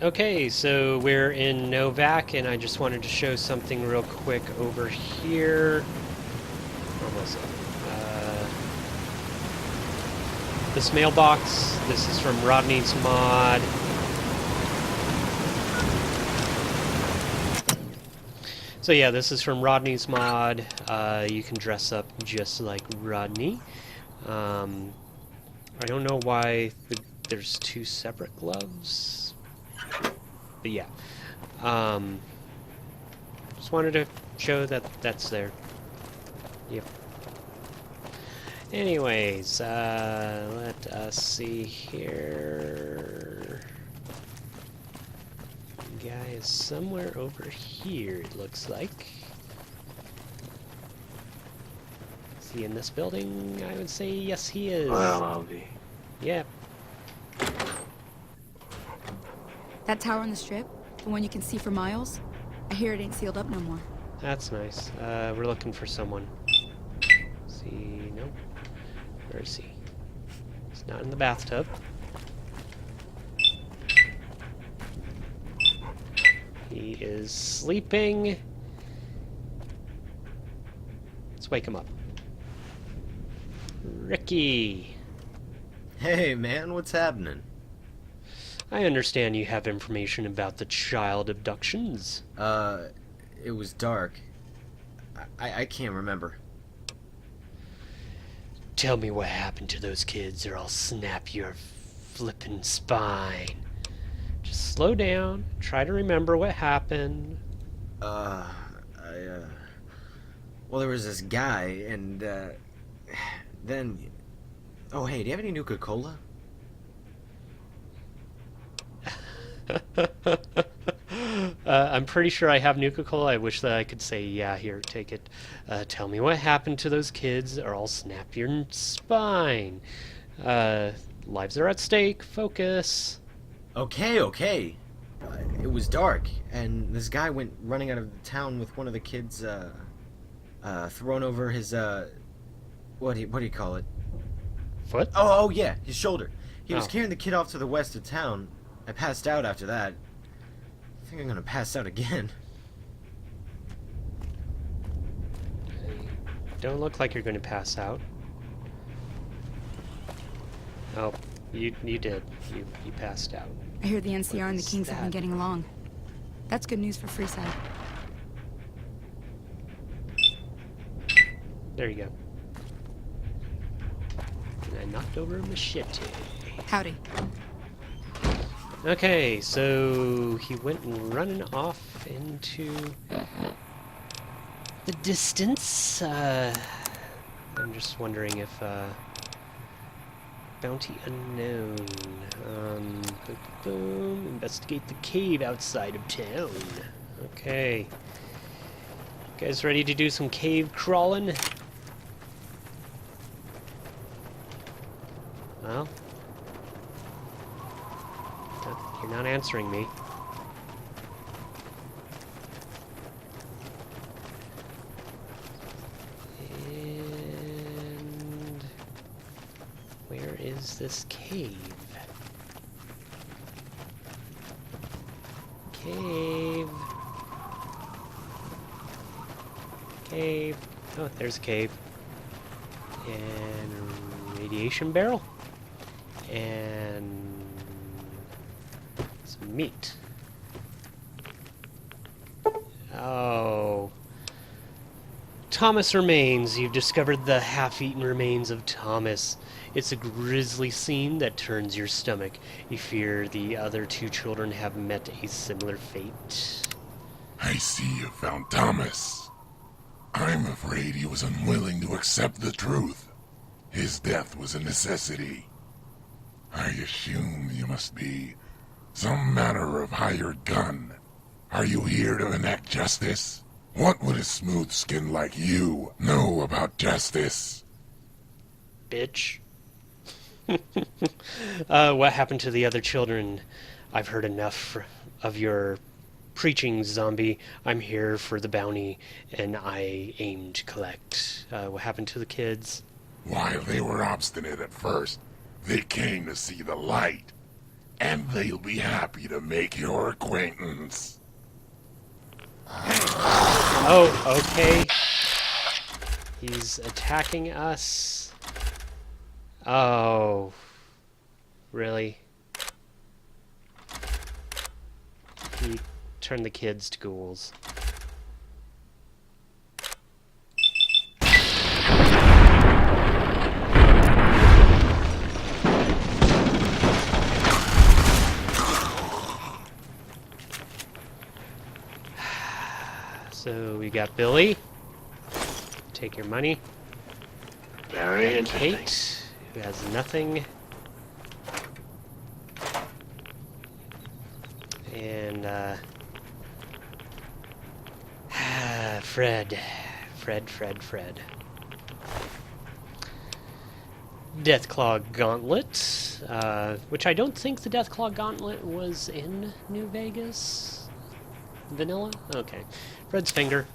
Okay, so we're in Novak, and I just wanted to show something real quick over here. Almost. This mailbox, this is from Rodney's Mod. So yeah, this is from Rodney's Mod. You can dress up just like Rodney. I don't know why there's two separate gloves, but yeah. Just wanted to show that that's there. Yep. Anyways, let us see here. Guy is somewhere over here, it looks like. Is he in this building? I would say yes, he is. Well, I'll be. Yep. That tower on the strip, the one you can see for miles, I hear it ain't sealed up no more. That's nice. We're looking for someone. See, no. Where is he? He's not in the bathtub. He is sleeping. Let's wake him up. Ricky. Hey, man, what's happening? I understand you have information about the child abductions. It was dark. I can't remember. Tell me what happened to those kids or I'll snap your flippin' spine. Just slow down, try to remember what happened. Well, there was this guy, and, then... Oh, hey, do you have any Nuka-Cola? I'm pretty sure I have Nuka-Cola. I wish that I could say, yeah, here, take it. Tell me what happened to those kids or I'll snap your spine. Lives are at stake. Focus. Okay. It was dark, and this guy went running out of town with one of the kids, thrown over his, what do you call it? Foot? Oh, yeah, his shoulder. He was Oh. carrying the kid off to the west of town. I passed out after that. I think I'm gonna pass out again. Don't look like you're going to pass out. Oh, you did. You passed out. I hear the NCR and the is Kings have been that? getting along. That's good news for Freeside. There you go. And I knocked over a machete. Howdy. Okay, so he went running off into the distance. I'm just wondering if Bounty unknown. Boom. Investigate the cave outside of town. Okay. Guys ready to do some cave crawling? Well, you're not answering me. And where is this cave? Cave. Oh, there's a cave. And a radiation barrel. And some meat. Oh. Thomas remains. You've discovered the half-eaten remains of Thomas. It's a grisly scene that turns your stomach. You fear the other two children have met a similar fate. I see you found Thomas. I'm afraid he was unwilling to accept the truth. His death was a necessity. I assume you must be some manner of hired gun. Are you here to enact justice? What would a smooth skin like you know about justice? Bitch. What happened to the other children? I've heard enough of your preaching, zombie. I'm here for the bounty, and I aim to collect. What happened to the kids? While they were obstinate at first, they came to see the light. and they'll be happy to make your acquaintance. Oh, okay. He's attacking us. Oh. Really? He turned the kids to ghouls. So we got Billy. Take your money. Very And interesting. Kate, who has nothing. And Fred. Fred. Deathclaw Gauntlet, which I don't think the Deathclaw Gauntlet was in New Vegas. Vanilla? Okay. Fred's finger.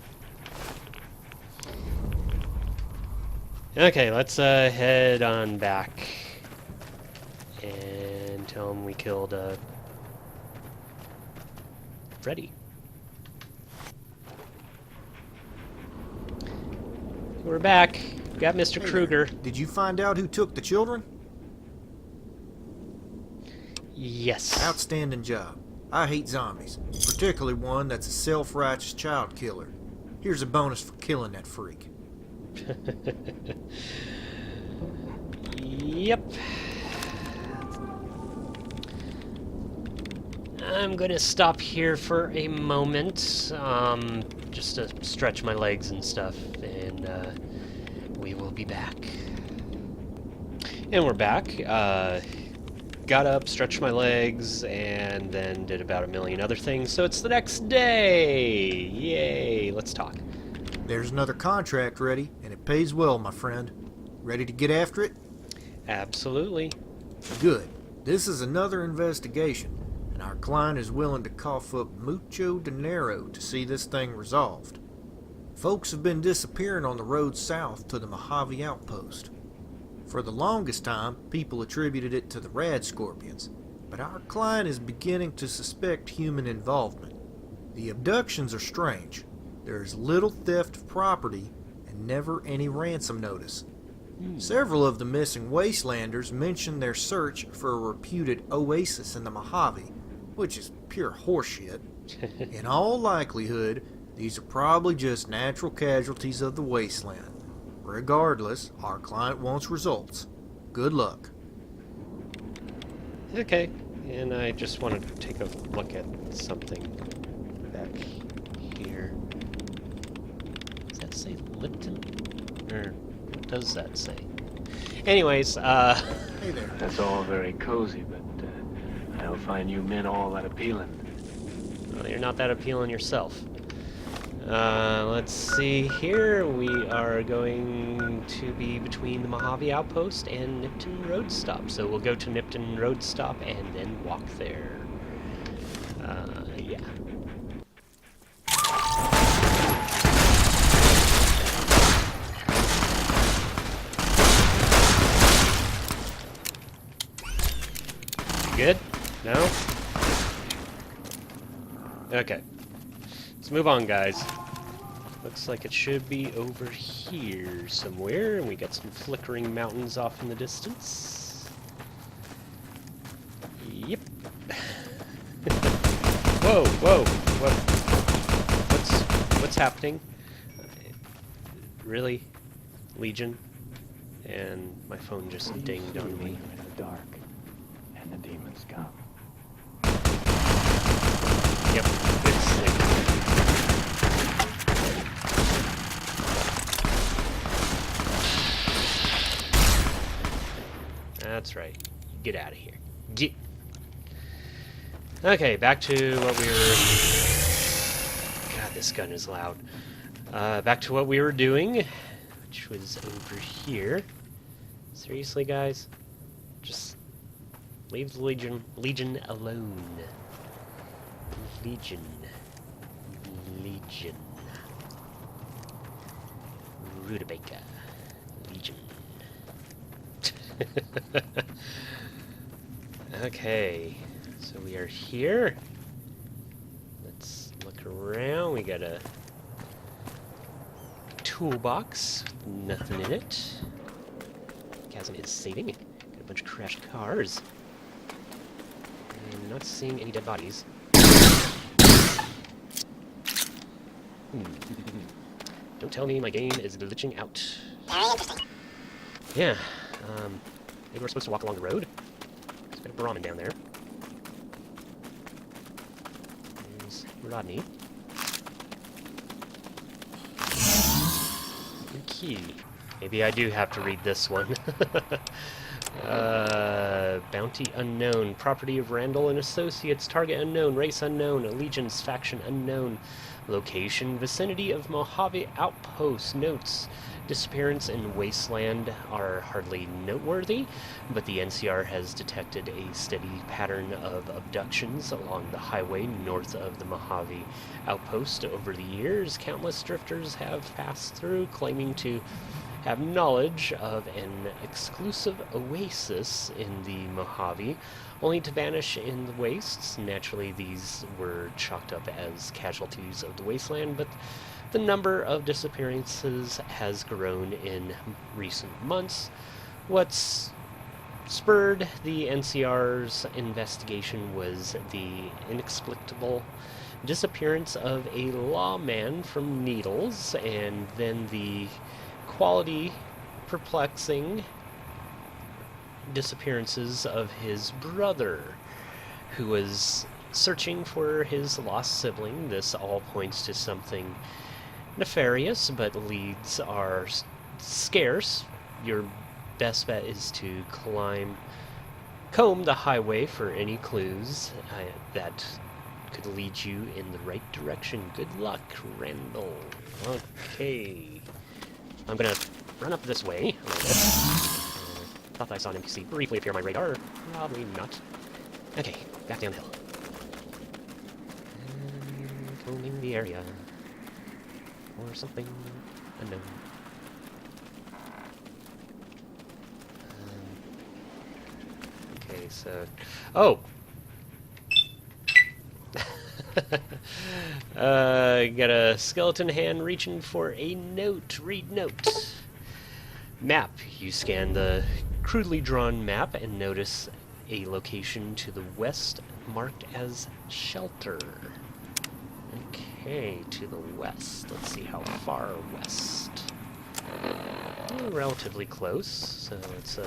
Okay, let's head on back and tell him we killed Freddy. We're back. Got Mr. Hey Kruger. there. Did you find out who took the children? Yes. Outstanding job. I hate zombies, particularly one that's a self-righteous child killer. Here's a bonus for killing that freak. Yep. I'm gonna stop here for a moment, just to stretch my legs and stuff, and we will be back. And we're back. Got up, stretched my legs, and then did about a million other things, so it's the next day! Yay! Let's talk. There's another contract ready, and it pays well, my friend. Ready to get after it? Absolutely. Good. This is another investigation, and our client is willing to cough up mucho dinero to see this thing resolved. Folks have been disappearing on the road south to the Mojave Outpost. For the longest time, people attributed it to the rad scorpions, but our client is beginning to suspect human involvement. The abductions are strange. There is little theft of property and never any ransom notice. Several of the missing wastelanders mentioned their search for a reputed oasis in the Mojave, which is pure horseshit. In all likelihood, these are probably just natural casualties of the wasteland. Regardless, our client wants results. Good luck. Okay, and I just want to take a look at something back here. Does that say Lipton? Or what does that say? Anyways, Hey there. That's all very cozy, but I don't find you men all that appealing. well, you're not that appealing yourself. Let's see here. We are going to be between the Mojave Outpost and Nipton Road Stop. So we'll go to Nipton Road Stop and then walk there. Yeah. Good? No? Okay. Let's move on, guys. Looks like it should be over here somewhere, and we got some flickering mountains off in the distance. Yep. Whoa! What's happening? Really? Legion? And my phone just dinged on me. In the dark, and the demons come. Yep, good sleep. That's right. Get out of here. Get. Okay, back to what we were... God, this gun is loud. Back to what we were doing, which was over here. Seriously, guys? Just leave the Legion alone. Legion. Rutabaga. Legion. Okay. So we are here. Let's look around. We got a toolbox, nothing in it. Chasm is saving. Got a bunch of crashed cars. And not seeing any dead bodies. Don't tell me my game is glitching out. Very interesting. Yeah, maybe we're supposed to walk along the road. There's got a Brahmin down there. There's Rodney. Okay. Maybe I do have to read this one. Bounty unknown. Property of Randall and Associates. Target unknown. Race unknown. Allegiance. Faction unknown. Location. Vicinity of Mojave Outpost. Notes. Disappearance in Wasteland are hardly noteworthy, but the NCR has detected a steady pattern of abductions along the highway north of the Mojave Outpost. Over the years, countless drifters have passed through, claiming to have knowledge of an exclusive oasis in the Mojave, only to vanish in the wastes. Naturally, these were chalked up as casualties of the wasteland, but the number of disappearances has grown in recent months. What's spurred the NCR's investigation was the inexplicable disappearance of a lawman from Needles, and then the quality perplexing disappearances of his brother, who was searching for his lost sibling. This all points to something nefarious, but leads are scarce. Your best bet is to comb the highway for any clues that could lead you in the right direction. Good luck, Randall. Okay. I'm gonna run up this way a little bit. Thought I saw an NPC briefly appear on my radar. Probably not. Okay, back down the hill. And combing the area. Or something unknown. Okay, so... Oh! Got a skeleton hand reaching for a note. Read note. Map. You scan the crudely drawn map and notice a location to the west marked as shelter. Okay, to the west. Let's see how far west. Relatively close, so let's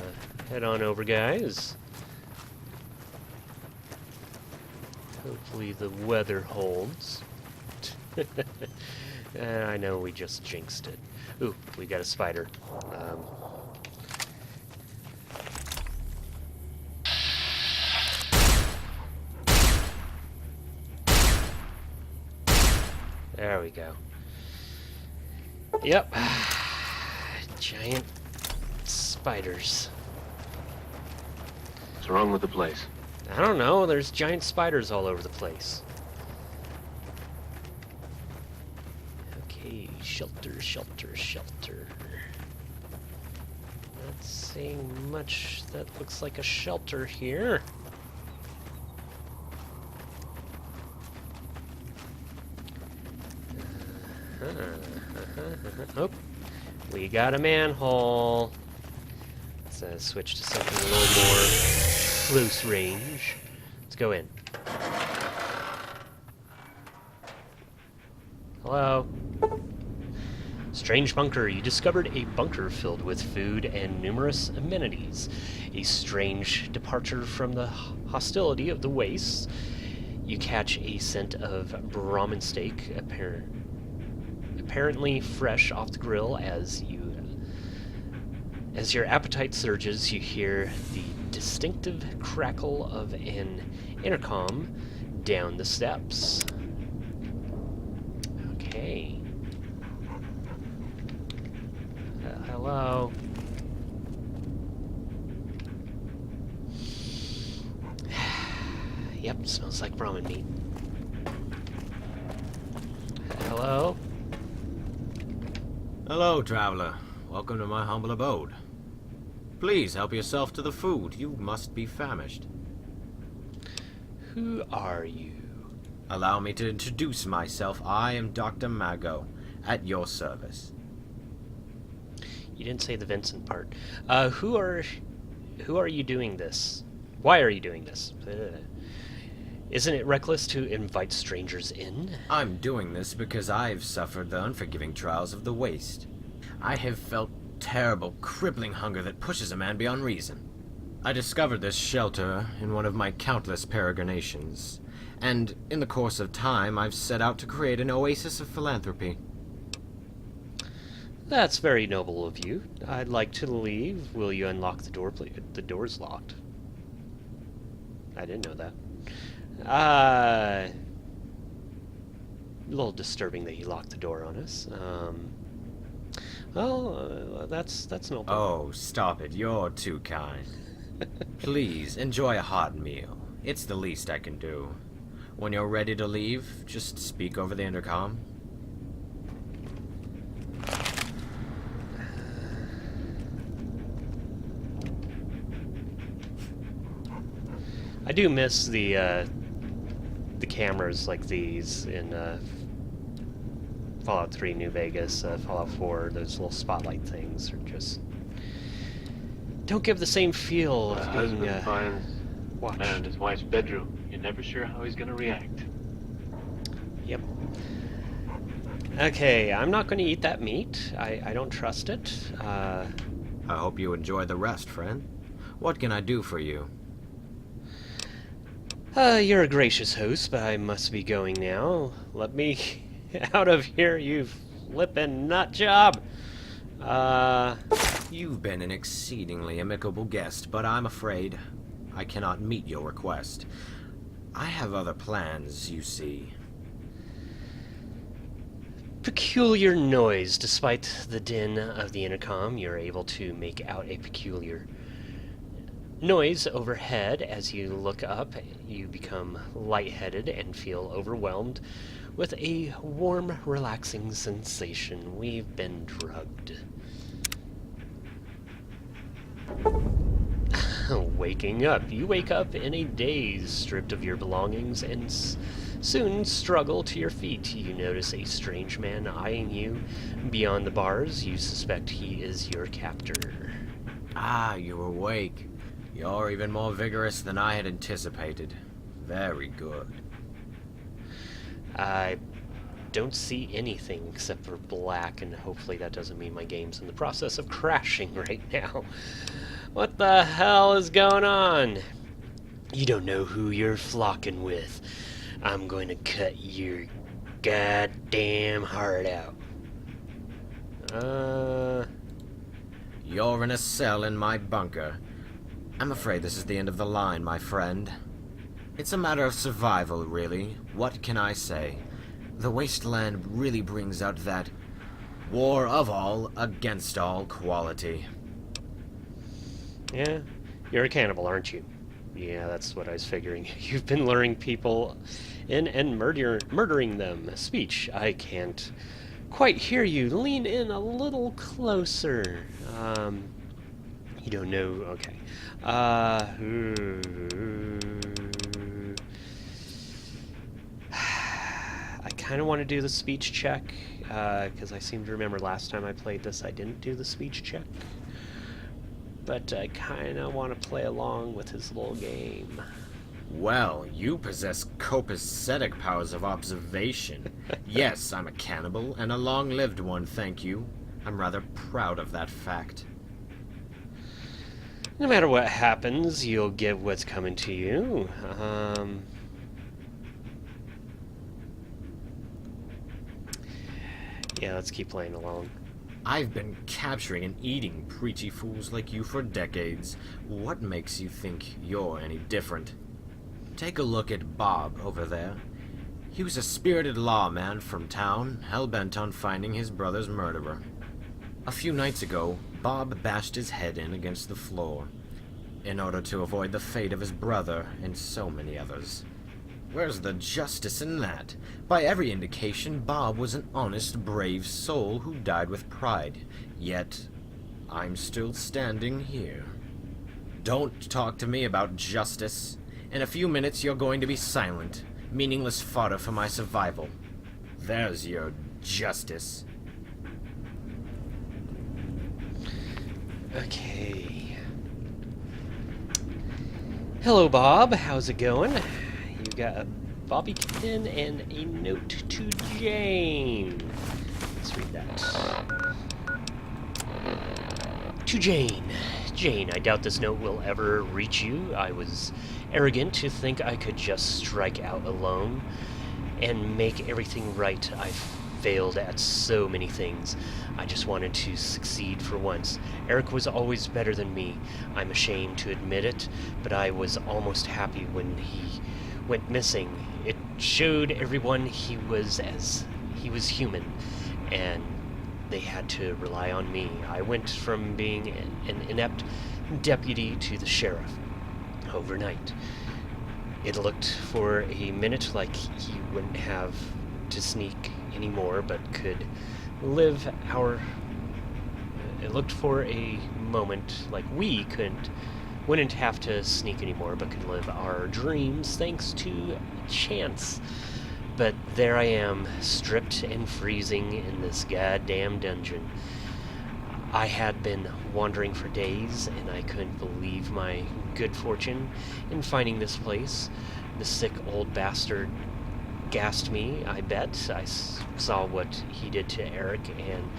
head on over, guys. Hopefully the weather holds. I know we just jinxed it. Ooh, we got a spider. There we go. Yep. Giant spiders. What's wrong with the place? I don't know, there's giant spiders all over the place. Okay, shelter, shelter, shelter. Not seeing much that looks like a shelter here. Oh, we got a manhole. Let's switch to something a little more close range. Let's go in. Hello? Strange bunker. You discovered a bunker filled with food and numerous amenities. A strange departure from the hostility of the wastes. You catch a scent of Brahmin steak, apparently fresh off the grill. As your appetite surges, you hear the distinctive crackle of an intercom down the steps. Okay. Hello. Yep, smells like Brahmin meat. Hello? Hello, traveler. Welcome to my humble abode. Please help yourself to the food. You must be famished. Who are you? Allow me to introduce myself. I am Dr. Mago, at your service. You didn't say the Vincent part. Who are you doing this? Why are you doing this? Isn't it reckless to invite strangers in? I'm doing this because I've suffered the unforgiving trials of the waste. I have felt terrible, crippling hunger that pushes a man beyond reason. I discovered this shelter in one of my countless peregrinations, and in the course of time I've set out to create an oasis of philanthropy. That's very noble of you. I'd like to leave. Will you unlock the door, please? The door's locked. I didn't know that. A little disturbing that he locked the door on us. That's noble. Oh, stop it. You're too kind. Please, enjoy a hot meal. It's the least I can do. When you're ready to leave, just speak over the intercom. I do miss the cameras like these in Fallout 3 New Vegas, Fallout 4. Those little spotlight things are just don't give the same feel A of husband being finds watched. man in his wife's bedroom. You're never sure how he's gonna react. Yep. Okay, I'm not going to eat that meat. I don't trust it. I hope you enjoy the rest, friend. What can I do for you? You're a gracious host, but I must be going now. Let me out of here, you flippin' nut job. You've been an exceedingly amicable guest, but I'm afraid I cannot meet your request. I have other plans, you see. Peculiar noise. Despite the din of the intercom, you're able to make out a peculiar noise overhead. As you look up, you become lightheaded and feel overwhelmed with a warm, relaxing sensation. We've been drugged. Waking up. You wake up in a daze, stripped of your belongings, and soon struggle to your feet. You notice a strange man eyeing you beyond the bars. You suspect he is your captor. Ah, you're awake. You're even more vigorous than I had anticipated. Very good. I don't see anything except for black, and hopefully that doesn't mean my game's in the process of crashing right now. What the hell is going on? You don't know who you're flocking with. I'm going to cut your goddamn heart out. You're in a cell in my bunker. I'm afraid this is the end of the line, my friend. It's a matter of survival, really. What can I say? The wasteland really brings out that war of all against all quality. Yeah, you're a cannibal, aren't you? Yeah, that's what I was figuring. You've been luring people in and murdering them. Speech, I can't quite hear you. Lean in a little closer. You don't know. Okay. I kind of want to do the speech check, because I seem to remember last time I played this I didn't do the speech check. But I kind of want to play along with his little game. Well, you possess copacetic powers of observation. Yes, I'm a cannibal, and a long-lived one, thank you. I'm rather proud of that fact. No matter what happens, you'll get what's coming to you. Yeah, let's keep playing along. I've been capturing and eating preachy fools like you for decades. What makes you think you're any different? Take a look at Bob over there. He was a spirited lawman from town, hell-bent on finding his brother's murderer. A few nights ago, Bob bashed his head in against the floor in order to avoid the fate of his brother and so many others. Where's the justice in that? By every indication, Bob was an honest, brave soul who died with pride. Yet, I'm still standing here. Don't talk to me about justice. In a few minutes, you're going to be silent. Meaningless fodder for my survival. There's your justice. Okay. Hello, Bob. How's it going? You got a bobby pin and a note to Jane. Let's read that. To Jane. Jane, I doubt this note will ever reach you. I was arrogant to think I could just strike out alone and make everything right. I failed at so many things. I just wanted to succeed for once. Eric was always better than me. I'm ashamed to admit it, but I was almost happy when he went missing. It showed everyone he was human, and they had to rely on me. I went from being an inept deputy to the sheriff overnight. It looked for a minute like he wouldn't have to sneak anymore, but could live our... It looked for a moment like we wouldn't have to sneak anymore, but could live our dreams thanks to chance. But there I am, stripped and freezing in this goddamn dungeon. I had been wandering for days, and I couldn't believe my good fortune in finding this place. The sick old bastard gassed me, I bet. I saw what he did to Eric, and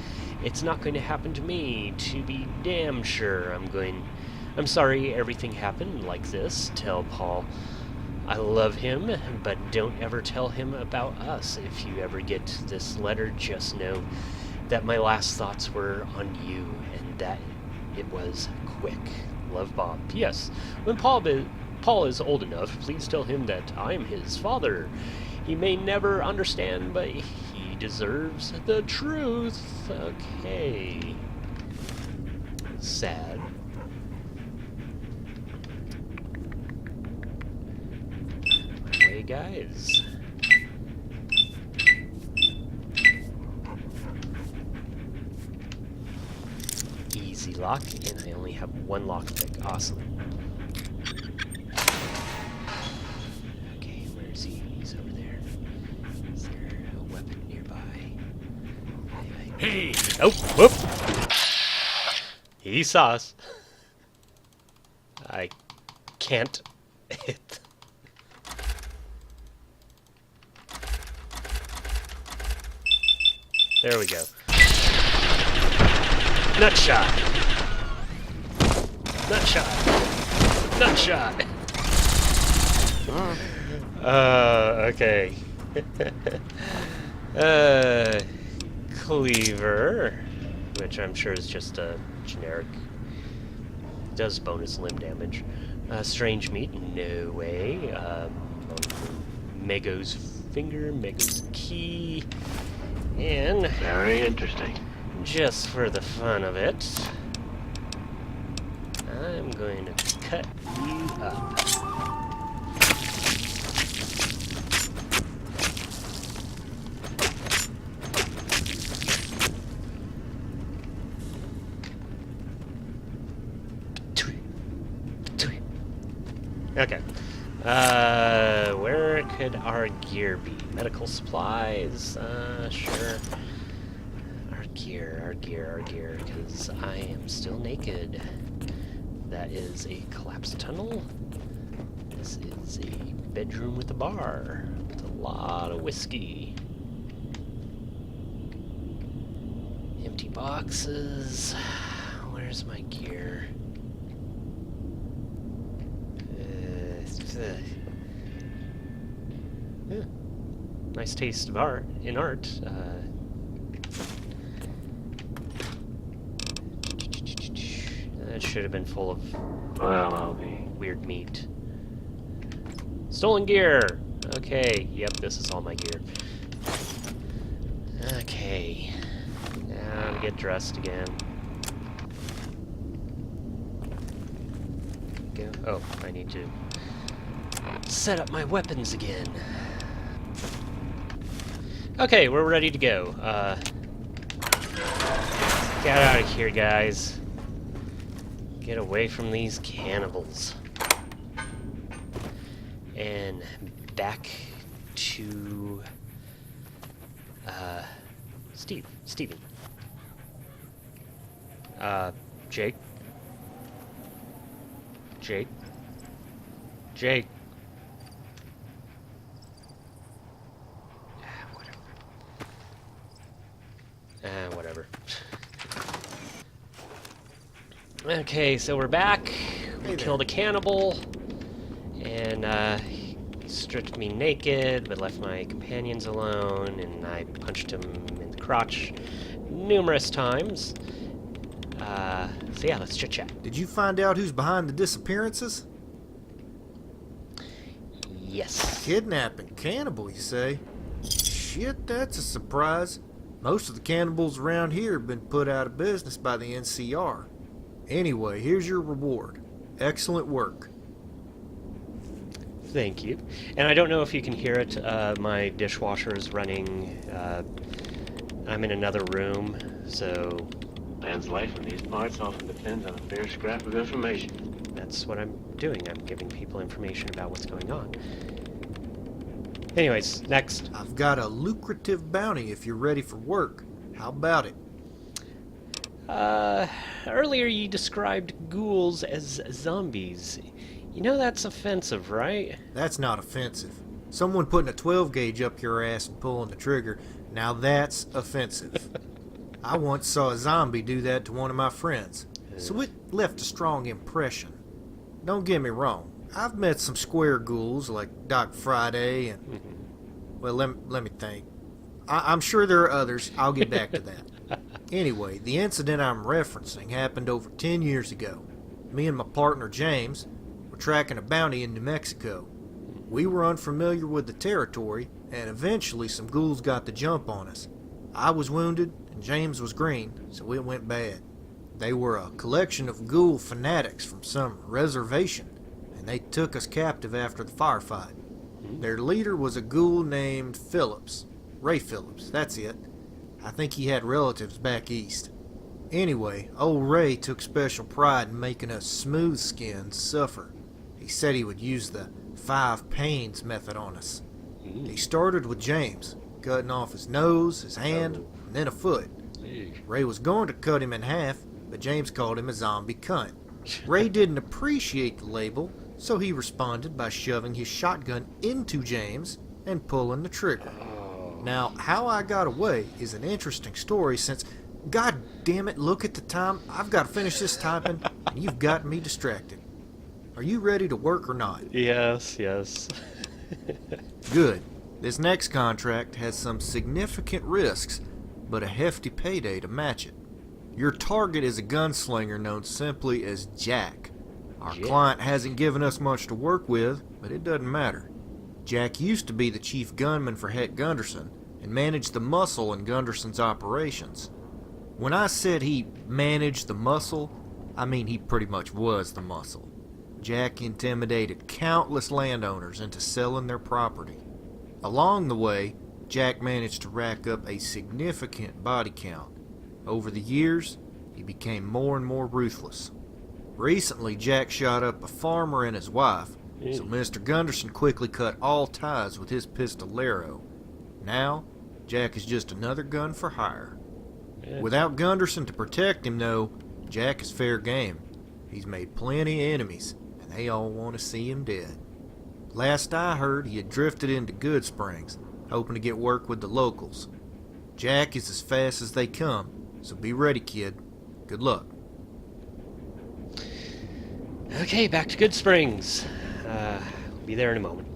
it's not going to happen to me, to be damn sure. I'm sorry everything happened like this. Tell Paul I love him, but don't ever tell him about us. If you ever get this letter, just know that my last thoughts were on you, and that it was quick. Love, Bob. P.S. When Paul is old enough, please tell him that I'm his father. He may never understand, but he deserves the truth. Okay. Sad. My way, guys. Easy lock, and I only have one lockpick. Awesome. Okay, where is he? He's over there. Is there a weapon nearby? Hey! Oh, whoop! He saw us. I can't hit. There we go. Nut shot. Nut shot. Nut shot. Okay. Cleaver, which I'm sure is just a generic. Does bonus limb damage. Strange meat, no way. Mego's finger, Mego's key, and Very interesting. just for the fun of it, I'm going to cut you up. Okay. Where could our gear be? Medical supplies? Sure. Our gear, because I am still naked. That is a collapsed tunnel. This is a bedroom with a bar, with a lot of whiskey. Empty boxes. Where's my gear? Yeah. Nice taste of art in art. That should have been full of Well, I'll be. weird meat. Stolen gear! Okay, yep, this is all my gear. Okay. Now to get dressed again. Go. Oh, I need to set up my weapons again. Okay, we're ready to go. Get out of here, guys. Get away from these cannibals. And back to Steven. Jake. Whatever. Okay, so we're back. We killed a cannibal, and he stripped me naked, but left my companions alone, and I punched him in the crotch numerous times. So yeah, let's chit-chat. Did you find out who's behind the disappearances? Yes. Kidnapping cannibal, you say? Shit, that's a surprise. Most of the cannibals around here have been put out of business by the NCR. Anyway, here's your reward. Excellent work. Thank you. And I don't know if you can hear it, my dishwasher is running. I'm in another room, so... Man's life in these parts often depends on a fair scrap of information. That's what I'm doing. I'm giving people information about what's going on. Anyways, next. I've got a lucrative bounty if you're ready for work. How about it? Earlier you described ghouls as zombies. You know that's offensive, right? That's not offensive. Someone putting a 12 gauge up your ass and pulling the trigger, now that's offensive. I once saw a zombie do that to one of my friends, so it left a strong impression. Don't get me wrong, I've met some square ghouls like Doc Friday and... Well, let me think. I'm sure there are others. I'll get back to that. Anyway, the incident I'm referencing happened over 10 years ago. Me and my partner James were tracking a bounty in New Mexico. We were unfamiliar with the territory, and eventually some ghouls got the jump on us. I was wounded, and James was green, so it went bad. They were a collection of ghoul fanatics from some reservation, and they took us captive after the firefight. Their leader was a ghoul named Phillips. Ray Phillips, that's it. I think he had relatives back east. Anyway, old Ray took special pride in making us smooth skins suffer. He said he would use the 5 pains method on us. He started with James, cutting off his nose, his hand, and then a foot. Ray was going to cut him in half, but James called him a zombie cunt. Ray didn't appreciate the label, so he responded by shoving his shotgun into James and pulling the trigger. Now, how I got away is an interesting story since, god damn it, look at the time. I've got to finish this typing, and you've got me distracted. Are you ready to work or not? Yes. Good. This next contract has some significant risks, but a hefty payday to match it. Your target is a gunslinger known simply as Jack. Our client hasn't given us much to work with, but it doesn't matter. Jack used to be the chief gunman for Het Gunderson and managed the muscle in Gunderson's operations. When I said he managed the muscle, I mean he pretty much was the muscle. Jack intimidated countless landowners into selling their property. Along the way, Jack managed to rack up a significant body count. Over the years, he became more and more ruthless. Recently, Jack shot up a farmer and his wife, so Mr. Gunderson quickly cut all ties with his pistolero. Now, Jack is just another gun for hire. Without Gunderson to protect him, though, Jack is fair game. He's made plenty of enemies, and they all want to see him dead. Last I heard, he had drifted into Good Springs, hoping to get work with the locals. Jack is as fast as they come, so be ready, kid. Good luck. Okay, back to Good Springs. Be there in a moment.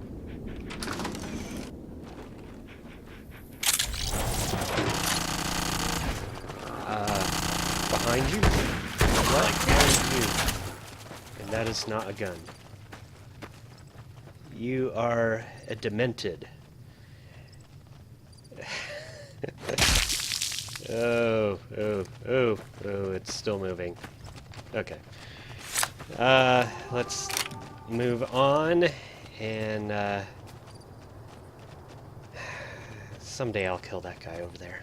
Behind you? What? Behind you. And that is not a gun. You are a demented. Oh, it's still moving. Okay. Let's move on, and someday I'll kill that guy over there.